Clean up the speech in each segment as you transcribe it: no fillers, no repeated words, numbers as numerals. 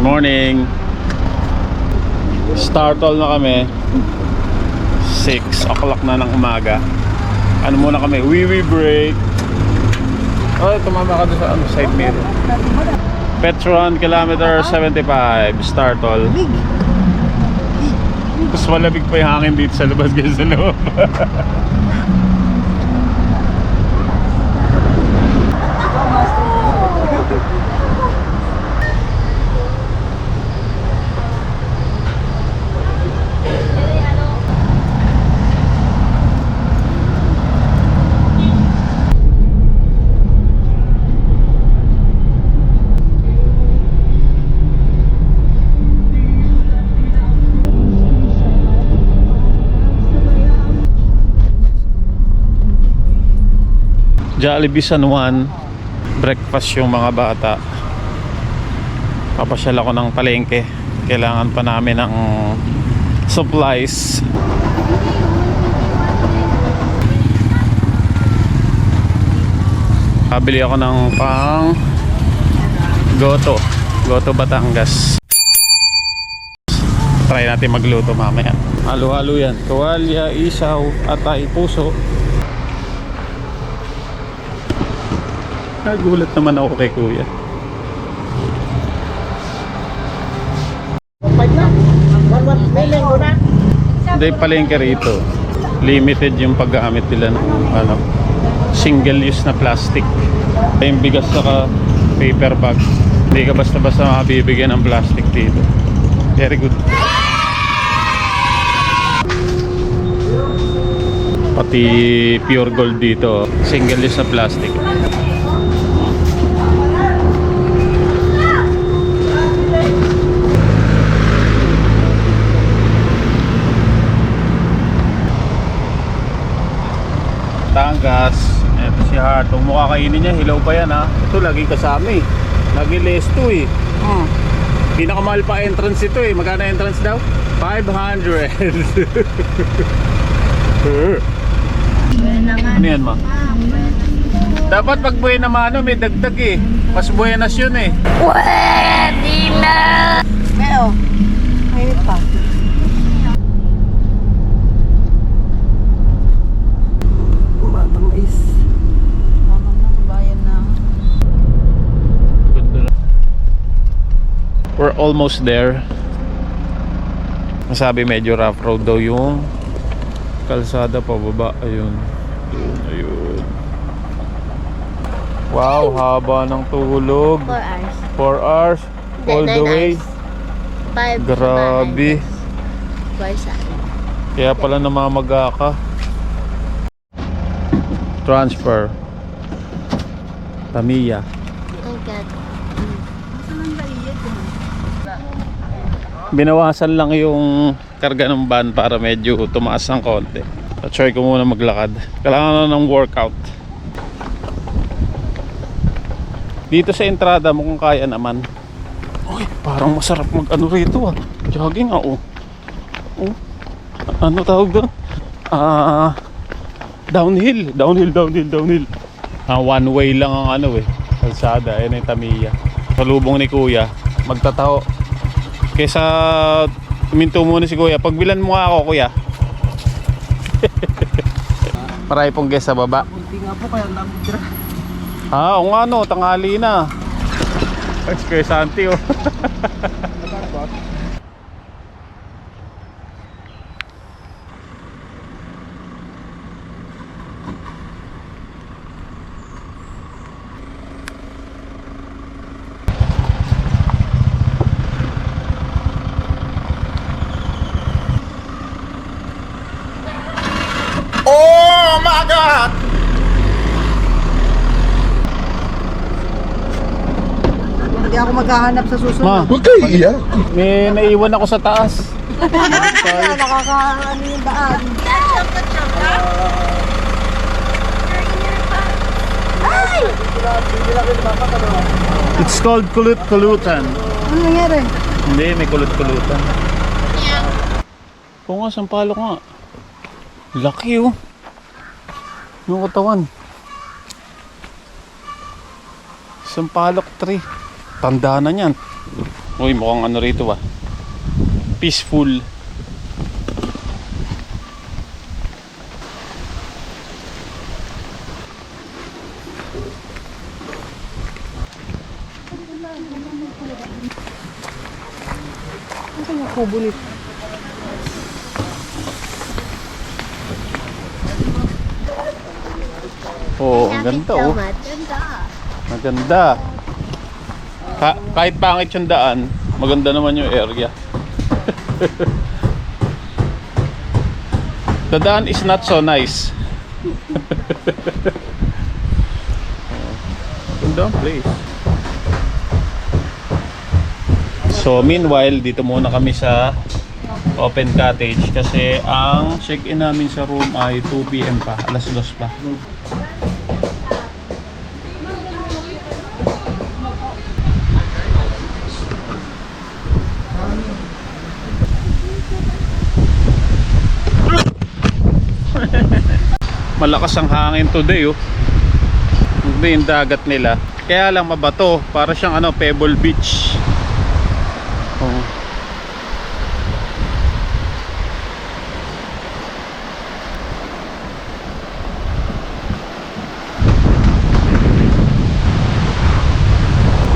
Morning. Startle na kami. 6 o'clock na ng umaga. Ano muna kami? Wee break. Oh, tumama ka doon sa side mirror. Petron, kilometer 75. Startle. Mas malamig pa yung hangin dito sa labas kaysa sa loob. Jollibee San Juan, breakfast yung mga bata. Papasyal ako ng palengke. Kailangan pa namin ng supplies. Pabili ako ng pang Goto Batangas. Try natin magluto mamaya. Halo-halo yan. Tuwalya, isaw, atay, puso. Nagulat naman ako kay kuya. Hindi palengke rito. Limited yung paggamit nila ng single use na plastic. Yung bigas saka paper bag. Hindi ka basta-basta makabibigyan ng plastic dito. Very good. Pati pure gold dito, single use na plastic. Batangas. Ito si Hart. Kung mukha kainin niya, hilaw pa yan ha. Ito laging kasama eh. Lagi less to eh. Pinakamahal pa entrance ito eh. Magkano entrance daw? 500. Ano yan ma? Dapat pag buena mano may dagdag eh. Mas buenas yun eh. Pwede na! Pero, ayun pa. We're almost there. Masabi medyo rough road daw yung kalsada pababa. Ayun. Ayun. Wow, haba ng tulog. 4 hours. 4 hours all the way. 5 Grabe. Kaya pala namamaga ka. Transfer Tamiya. Oh God. Binawasan lang yung karga ng van para medyo tumaas ng konti. So, try ko muna maglakad. Kailangan na ng workout. Dito sa entrada mukhang kaya naman. Uy, parang masarap mag ano rito ah. Jogging ah oh. Oh. Ano tawag doon? Downhill. One way lang ang ano eh. Kalsada. Ayan yung Tamiya. Salubong ni kuya. Magtataho. Kaysa tuminto muna si kuya. Pagbilan mo nga ako kuya. Marami pong guest sa baba. Kunti nga po kaya nabudra. Oo nga no, tanghali na. Thanks kuya Santi oh. Oh my God! Hindi ako maghahanap sa susunod. Ma, Huwag kayo iiyak. may naiwan ako sa taas. Kaya nakakaano yung daan. It's called kulut-kulutan. Ano nangyari? Hindi, may kulot-kulutan. Oo nga, sampalok nga. Laki oh. Yung katawan. Sampalok tree. Tanda na yan. Uy, mukhang ano rito ba? Peaceful. Ito yung kubo nito. Oo, ang ganda so oh. much. Maganda. Kahit pangit yung daan, maganda naman yung area. The daan is not so nice. Ganda ang place. So meanwhile, dito muna kami sa Open Cottage kasi ang check-in namin sa room ay 2 PM pa, alas 2 pa. Malakas ang hangin today oh. Ito yung dagat nila. Kaya lang mabato, para siyang ano, Pebble Beach. Oh.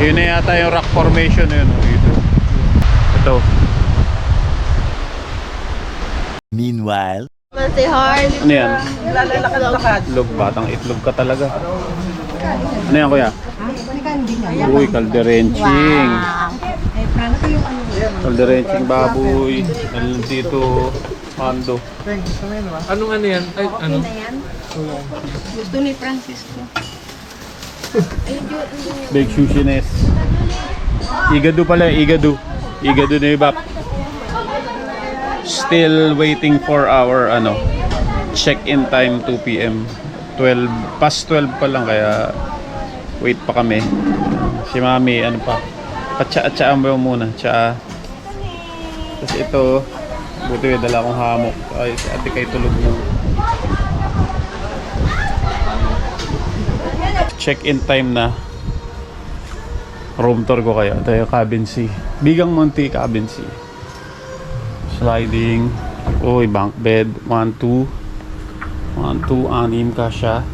Yun na yata yung rock formation yun oh, dito. Ito. Meanwhile, Kasi hard. Ano yan? Lalakad-lakad. Itlog, batang itlog ka talaga. Ano yan kuya? Hindi niya. Uy, kalderenching. Eh, Franco yung ano. Kalderenching baboy. Dito, mando. Anong ano yan? Ay, ano? Gusto ni Francisco. Big sushiness. Igado pala, igado. Igado na ibap. Still waiting for our ano check-in time 2 PM. 12 past 12 pa lang kaya wait pa kami. Si Mami ano pa? Patsa-tsaan mo muna, tsa. Tapos ito, buti may dala akong hammock. Ay, si ate kay tulog na. Check-in time na. Room tour ko kayo. Ito yung cabin C. Bigang Monte cabin C. Sliding. Uy, bunk bed. 1, 2. 1, 2, 6 ka siya.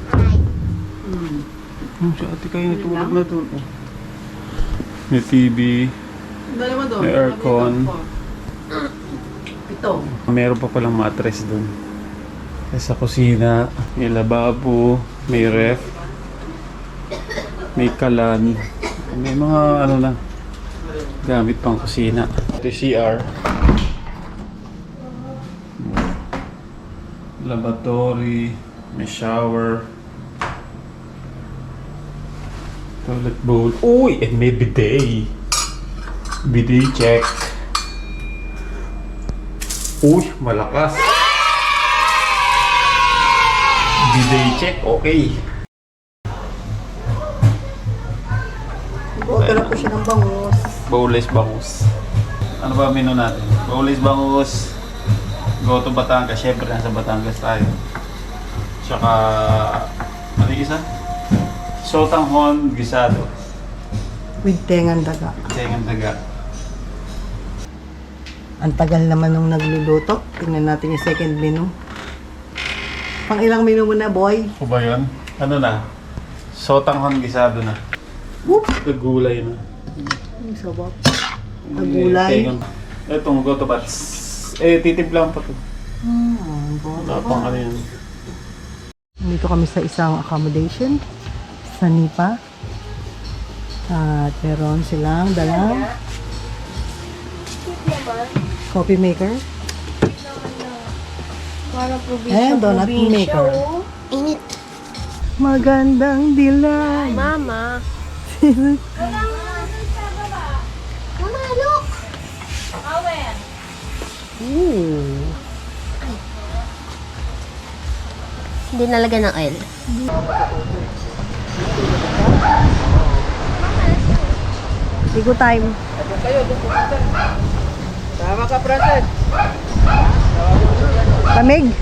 Si ate kayo natulog na doon. May TV. Dalawa doon. May aircon. Ito. Meron pa palang mattress doon. Sa kusina, may lababo, may ref, may kalan, may mga ano na, gamit pang kusina. Ito yung CR. Lavatory, may shower, toilet bowl. Uy! And may bidet. Bidet check. Uy! Malakas. Bidet check. Okay. Dala po siya ng bangus. Bowless bangus. Ano ba menu natin? Bowless bangus. Go to Batangas. Siyempre nasa Batangas tayo. Tsaka ano yung isa? Sotanghon gisado. With tengan daga. Tengan daga. Ang tagal naman nung nagluluto. Tingnan natin yung second menu. Pang ilang menu mo na, boy? O ba yun? Ano na? Sotanghon gisado na. Whoop! Gulay na. Ang sabap. Gulay. Itong go to bats. Eh, titimplang pa to. Wala pang ano yan. Dito kami sa isang accommodation sa Nipa. At meron silang dalang coffee maker and donut maker. Init. Magandang dilag. Mama. Mama, look. Ooh. Hindi nalagyan ng oil. Tigo time. Tama ka, Francis. Lamig.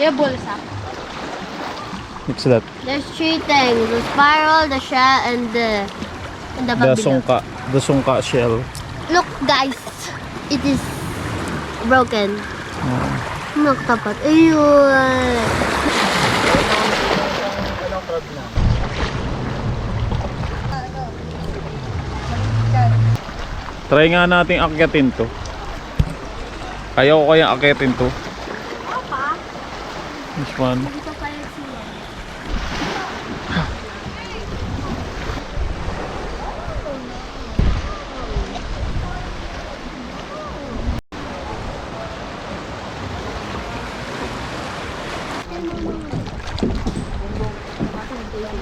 Kaya bulsa. What's that? There's three things. The spiral, the shell, and the The pabilog. sungka. The sungka shell. Look guys, it is broken. Nakatapat. Ayun. Try nga natin akyatin to. Ayaw ko kaya akyatin to. Which one?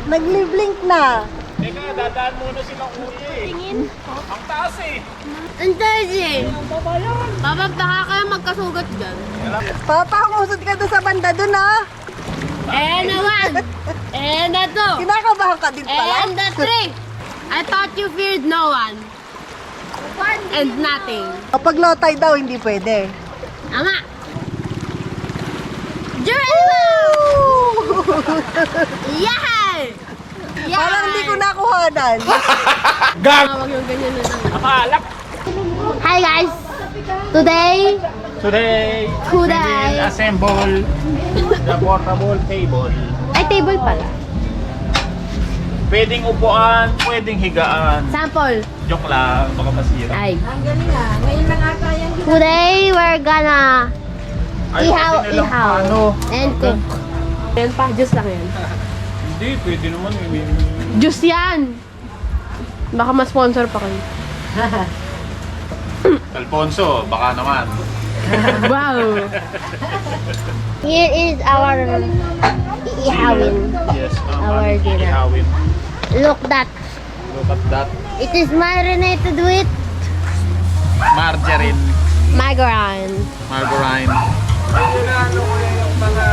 Nagli-blink na. Teka, dadaan muna silang kuya eh. Tingin. Ang taas eh. Ang taji. Papa, baka kayo magkasugat dyan. Papa, umusod ka doon sa banda doon ha. And a one. And a two. Kinakabahan ka din pala. And a three. I thought you feared no one. And nothing. Kapag low tide daw, hindi pwede. Ama. Geronimo! Yay! Yay! Parang hindi ko nakuhanan. Wag yung ganyan na lang. Nakalak. Hi guys! Today, Today, we Today. will assemble the portable table. ay table pala. Pwedeng upuan, pwedeng higaan. Sample. Joke lang, baka masira. Ay. Today, we're gonna Ayaw kasi nilang paano. and cook. Yan pa, juice lang yan. Hindi, pwede naman. Juice yan! Baka ma-sponsor pa kayo. Alfonso, baka naman. Wow! Here is our ihawin. Yes, Our dinner. ihawin. Look that. Look at that. It is marinated with Margarine. margarine. Margarine. Yung ano ko yung mga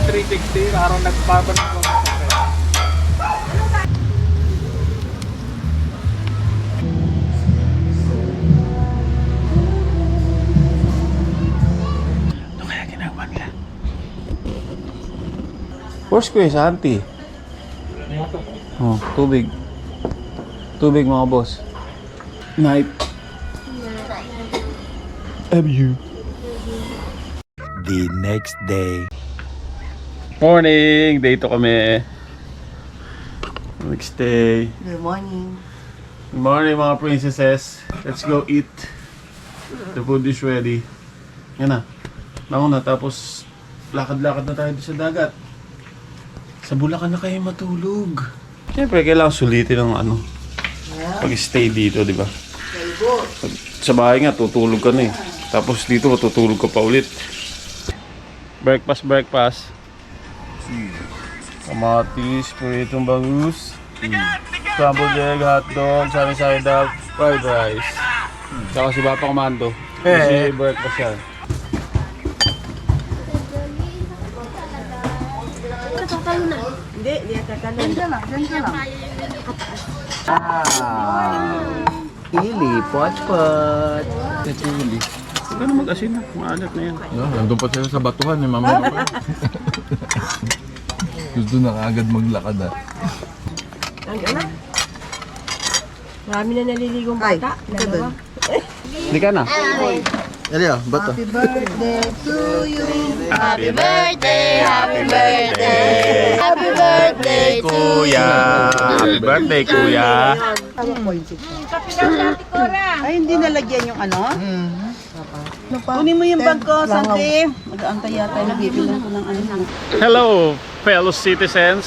360, parang nagpapanak ko. Ano kaya ginagawa nila? Where's Kuya Santi? Oh, tubig. Tubig mga boss. Night. Have you? The next day. Morning! Dito kami. Next day. Good morning. Good morning mga princesses. Let's go eat. The food is ready. Yan na. Bangon na tapos lakad-lakad na tayo sa dagat. Sa Bulacan na kayo matulog. Siyempre kailangan sulitin ng ano. Pag-stay dito, di ba? Pag sa bahay nga tutulog ka na eh. Tapos dito matutulog ka pa ulit. Breakfast. Kamatis, puritong bangus, scrambled egg, hotdog, sunny side up, fried rice. Tsaka si Papa Komando. Kasi breakfast yan. Hindi, hindi ka kanan. Diyan ka lang. Pili, pot-pot. Pili. Huwag ka na mag-asin na. Maalat na yan. Nandun pa sila sa batuhan eh, mamaya pa. Gusto na agad maglakad ah. Marami na naliligong Ay, bata. ka doon. Hindi ka na. Ano yun? Bato? Happy birthday to you. Happy birthday! Happy birthday! Happy birthday to Kuya! Happy birthday, Kuya! Ay, hindi nalagyan yung ano? Kunin mo yung bag ko, Santi. Mag-aantay yata, nabibilang ko ng ano. Hello, fellow citizens.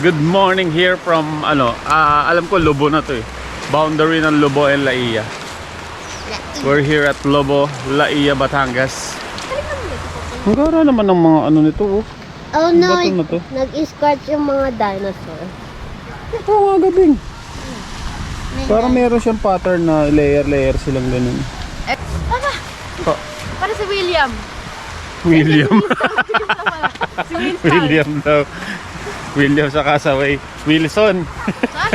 Good morning here from alam ko Lobo na to eh. Boundary ng Lobo and Laia. We're here at Lobo, Laia, Batangas. Ang gara naman ng mga ano nito oh. Oh no, Bato na to. nag-scratch yung mga dinosaur. Ito nga gabing. Parang meron siyang pattern na layer silang ganun. Oh, Para si William. William. Si Winston. William daw. William sa kasaway. Wilson.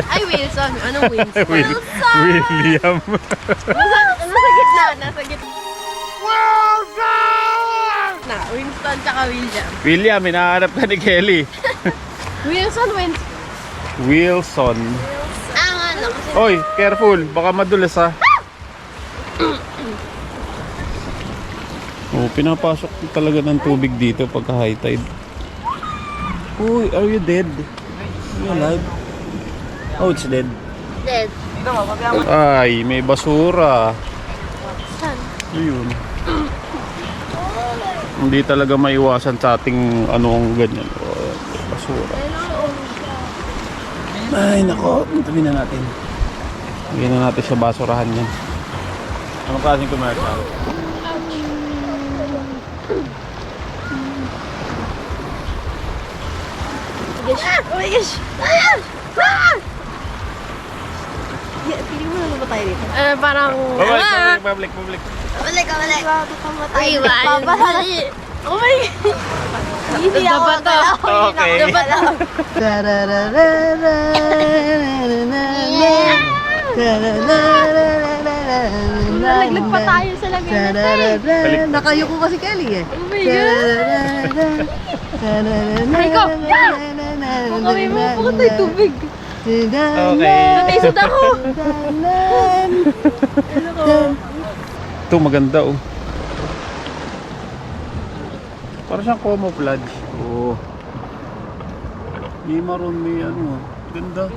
Ay, Wilson. Anong Winston? William. Nasa gitna. Nasa gitna. gitna. Winston tsaka William. William, hinahanap ka ni Kelly. Wilson, Wilson. Ang ano kasi. Oy, careful. Baka madulas ha. Oh, pinapasok talaga ng tubig dito pagka high tide. Uy, are you dead? Are you alive? Oh, it's dead. Dead. Ay, may basura. Saan? Ayun. Hindi talaga maiwasan sa ating anong ganyan. Oh, basura. Ay, nako. Tabi na natin. Lagyan na natin sa basurahan yan. Anong klaseng commercial? Oh my gosh! Pili mo na ba tayo dito? parang... Public. Balik. Iwan. Oh my God! Hindi ako Dapat to. Okay. Nalaglag pa tayo sa lamyan. Nakayuko kasi Kelly eh. Oh my God! Aray ko! Kami mo po tayo tubig. Okay. Natisod ako. Ito maganda oh. Para siyang camouflage. Oo. May maroon, may ano. Ganda.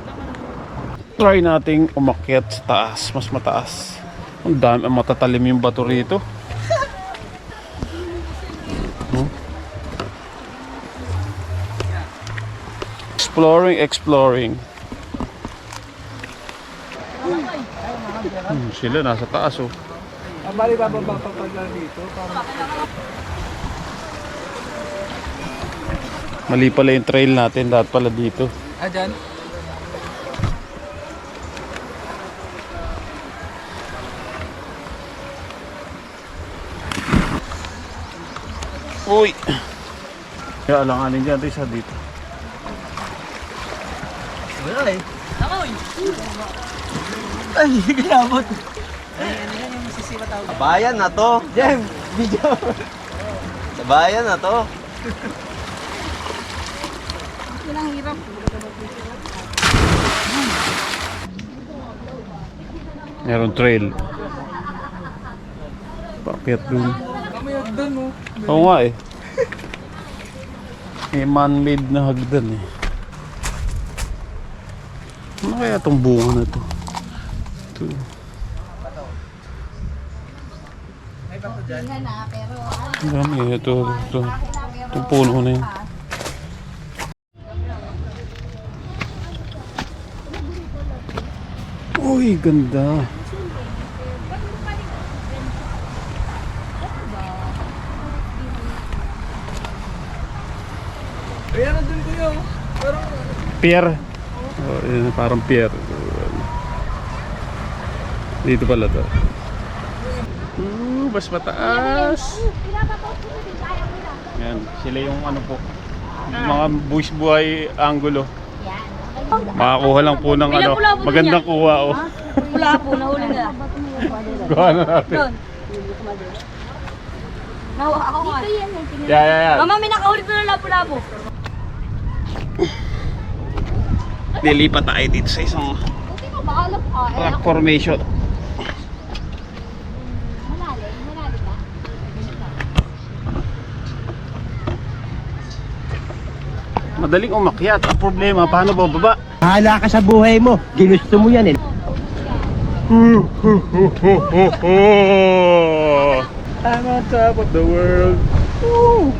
Try nating umakyat sa taas. Mas mataas. Ang dami, matatalim yung bato rito. Exploring. Sila nasa taas oh. Bali, bababa pa pala dito. Mali pala yung trail natin, dapat pala dito. Dyan? Uy! Kaya alanganin dyan, isa dito. Wala eh. Ay, ginabot. Sabayan na to. Jem, video. Sabayan na to. Meron trail. Pakyat dun. Kami hagdan mo. Oo nga eh. May man-made na hagdan eh. Ano kaya itong bunga na to? Ito. Ang dami eh. Ito. Itong puno na yun. Uy, ganda. Ayan, nandun ko yun. Parang Pier. Oh, yun, parang pier. Dito pala to. Mas mataas. Yan, sila yung ano po. Mga buwis buhay angulo. Makakuha lang po ng ano, magandang kuha oh. Wala po, nahuli na. Kuha na natin. Ako nga. Yeah. Mama, may nakahuli po ng lapo-lapo. Lilipat tayo dito sa isang rock formation. Madaling umakyat. Ang problema, paano bababa? Bahala ka sa buhay mo. Ginusto mo yan eh. I'm on top of the world. Woo!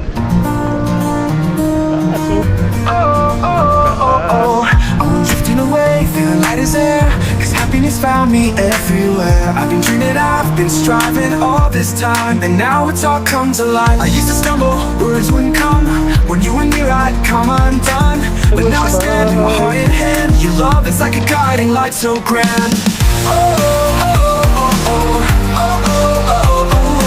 I'm drifting away, feeling light as air, 'cause happiness found me everywhere. I've been dreaming, I've been striving all this time, and now it's all come to life. I used to stumble, words wouldn't come. When you were near, I'd come undone. But now I stand, my heart in hand. Your love is like a guiding light so grand. Oh, oh, oh, oh, oh, oh, oh, oh, oh.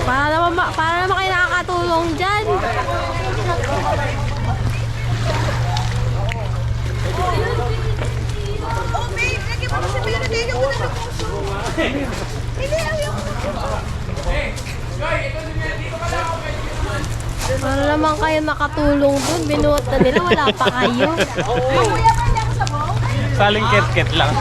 Para naman kayo nakakatulong dyan. Para naman kayo nakatulong dun. Binuot na nila. Wala pa kayo. Saling ket-ket lang.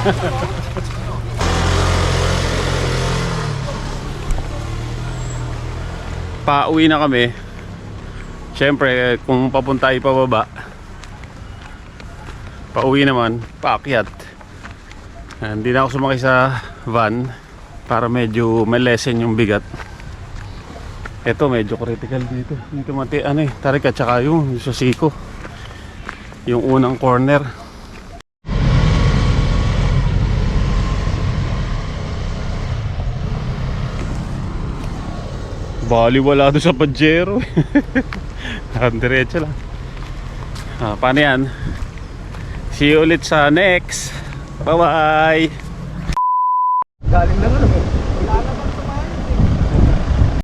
Pauwi na kami. Siyempre, kung papunta ay pababa, pauwi naman, paakyat. Hindi na ako sumakay sa van para medyo malesen yung bigat. Ito medyo critical dito. Dito mati ano tarik at saka yung sa siko. Yung unang corner. Bali wala doon sa Pajero. Diretso lang. Paano yan? See you ulit sa next. Bye bye. Galing na ano.